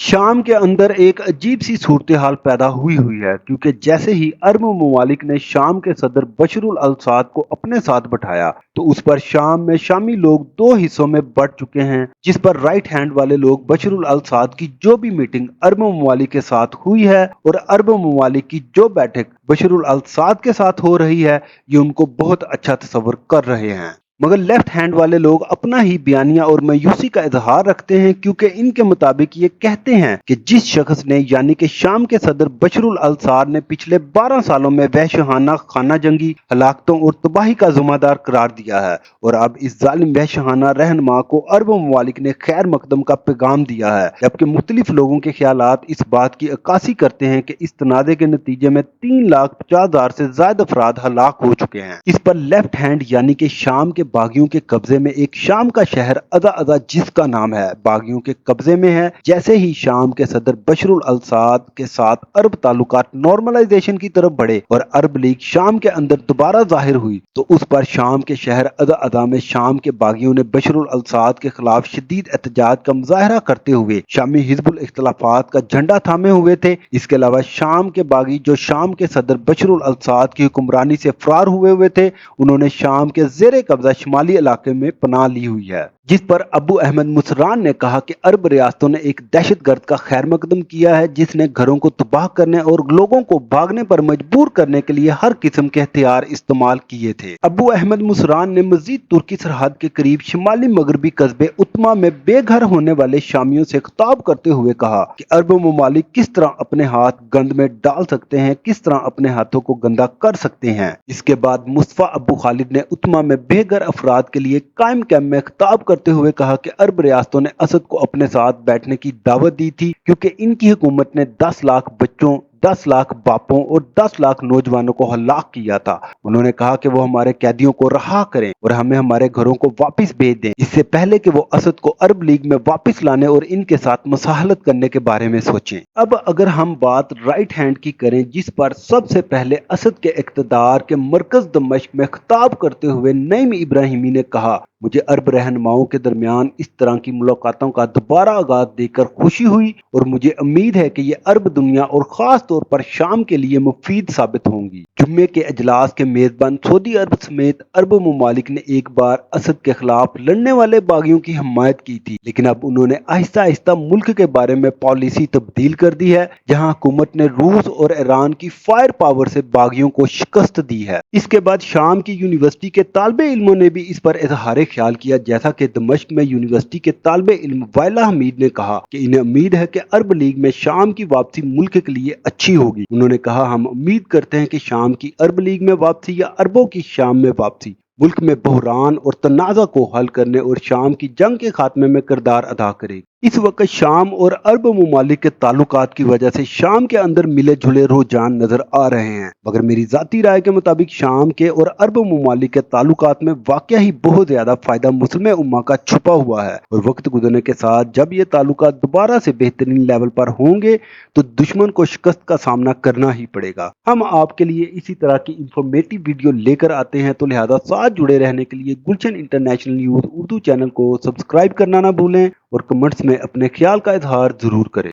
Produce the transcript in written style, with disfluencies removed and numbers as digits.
शाम के अंदर एक अजीब सी सूरत हाल पैदा हुई हुई है क्योंकि जैसे ही अरब ममालिक ने शाम के सदर बशरुल अल साद को अपने साथ बैठाया तो उस पर शाम में शामी लोग दो हिस्सों में बंट चुके हैं। जिस पर राइट हैंड वाले लोग बशरुल अल साद की जो भी मीटिंग अरब ममालिक के साथ हुई है और अरब ममालिक की जो बैठक बशरुल अल साद के साथ हो रही है ये उनको बहुत अच्छा तस्वर कर रहे हैं। मगर लेफ्ट हैंड वाले लोग अपना ही बयानिया और मायूसी का इजहार रखते हैं क्योंकि इनके मुताबिक ये कहते हैं कि जिस शख्स ने यानी कि शाम के सदर बशरुल अल साद ने पिछले 12 सालों में वहशहाना खाना जंगी हलाकतों और तबाही का जिम्मेदार करार दिया है और अब इस जालिम वहशहाना रहनुमा को अरब ममालिक ने खैर मकदम का पैगाम दिया है, जबकि मुख्तलिफ लोगों के ख्यालात इस बात की अक्कासी करते हैं कि इस तनाज़े के नतीजे में 3,50,000 से ज्यादा अफराद हलाक हो चुके हैं। इस पर लेफ्ट हैंड यानी कि शाम के बागियों के कब्जे में एक शाम का शहर अदा अदा जिसका नाम है बागियों के कब्जे में है। जैसे ही शाम के सदर बशरुल अल साद के साथ अरब ताल्लुकात नॉर्मलाइजेशन की तरफ बढ़े और अरब लीग शाम के अंदर दोबारा जाहिर हुई तो उस पर शाम के शहर अदा अदा में शाम के बागियों ने बशरुल अल साद के खिलाफ शदीद एहतजाज का मुजाहरा करते हुए शामी हिजबुल इख्तलाफात का झंडा थामे हुए थे। इसके अलावा शाम के बागी जो शाम के सदर बशरुल अल साद की हुक्मरानी से फरार हुए थे उन्होंने शाम के जेर कब्जा शुमाली इलाके में पनाह ली हुई है, जिस पर अबू अहमद मुसरान ने कहा कि अरब रियासतों ने एक दहशतगर्द का खैर मकदम किया है जिसने घरों को तबाह करने और लोगों को भागने पर मजबूर करने के लिए हर किस्म के हथियार इस्तेमाल किए थे। अबू अहमद मुसरान ने मजीद तुर्की सरहद के करीब शिमाली मगरबी कस्बे उत्मा में बेघर होने वाले शामियों से खिताब करते हुए कहा कि अरब ममालिक किस तरह अपने हाथ गंद में डाल सकते हैं, किस तरह अपने हाथों को गंदा कर सकते हैं। इसके बाद मुस्तफा अबू खालिद ने उत्मा में बेघर अफराद के लिए कायम कैंप में खिताब करते हुए कहा कि अरब रियासतों ने असद को अपने साथ बैठने की दावत दी थी क्योंकि इनकी हुकूमत ने 10 लाख बच्चों 10 लाख बापों और 10 लाख नौजवानों को हलाक किया था। उन्होंने कहा कि वो हमारे कैदियों को रहा करें और हमें हमारे घरों को वापस भेज दें इससे पहले कि वो असद को अरब लीग में वापस लाने और इनके साथ मसाहलत करने के बारे में सोचें। अब अगर हम बात राइट हैंड की करें जिस पर सबसे पहले असद के इक़्तिदार के मरकज दमिश्क में खिताब करते हुए नईम इब्राहिमी ने कहा, मुझे अरब रहनुमाओं के दरमियान इस तरह की मुलाकातों का दोबारा आगाज देकर खुशी हुई और मुझे उम्मीद है कि ये अरब दुनिया और खास तौर पर शाम के लिए मुफीद साबित होंगी। जुम्मे के अजलास के मेजबान सऊदी अरब समेत अरब ममालिक ने एक बार असद के खिलाफ लड़ने वाले बागियों की हिमायत की थी, लेकिन अब उन्होंने आहिस्ता आहिस्ता मुल्क के बारे में पॉलिसी तब्दील कर दी है जहां हुकूमत ने रूस और ईरान की फायर पावर से बागियों को शिकस्त दी है। इसके बाद शाम की यूनिवर्सिटी के तालिबे इल्मों ने भी इस पर इजहार ख्याल किया, जैसा कि दमिश्क में यूनिवर्सिटी के तालिबे इल्म वायला हमीद ने कहा कि इन्हें उम्मीद है कि अरब लीग में शाम की वापसी मुल्क के लिए अच्छी होगी। उन्होंने कहा, हम उम्मीद करते हैं कि शाम की अरब लीग में वापसी या अरबों की शाम में वापसी मुल्क में बहरान और तनाज़ा को हल करने और शाम की जंग के खात्मे में किरदार अदा करेगी। इस वक्त शाम और अरब ममालिक के ताल्लुकात की वजह से शाम के अंदर मिले जुले रुझान नजर आ रहे हैं, मगर मेरी जाती राय के मुताबिक शाम के और अरब ममालिक के ताल्लुकात में वाकई ही बहुत ज्यादा फायदा मुस्लिम उम्मा का छुपा हुआ है और वक्त गुजरने के साथ जब ये ताल्लुकात दोबारा से बेहतरीन लेवल पर होंगे तो दुश्मन को शिकस्त का सामना करना ही पड़ेगा। हम आपके लिए इसी तरह की इंफॉर्मेटिव वीडियो लेकर आते हैं, तो लिहाजा साथ जुड़े रहने के लिए गुलशन इंटरनेशनल न्यूज उर्दू चैनल को सब्सक्राइब करना ना भूलें और कमेंट्स में अपने ख्याल का इजहार जरूर करें।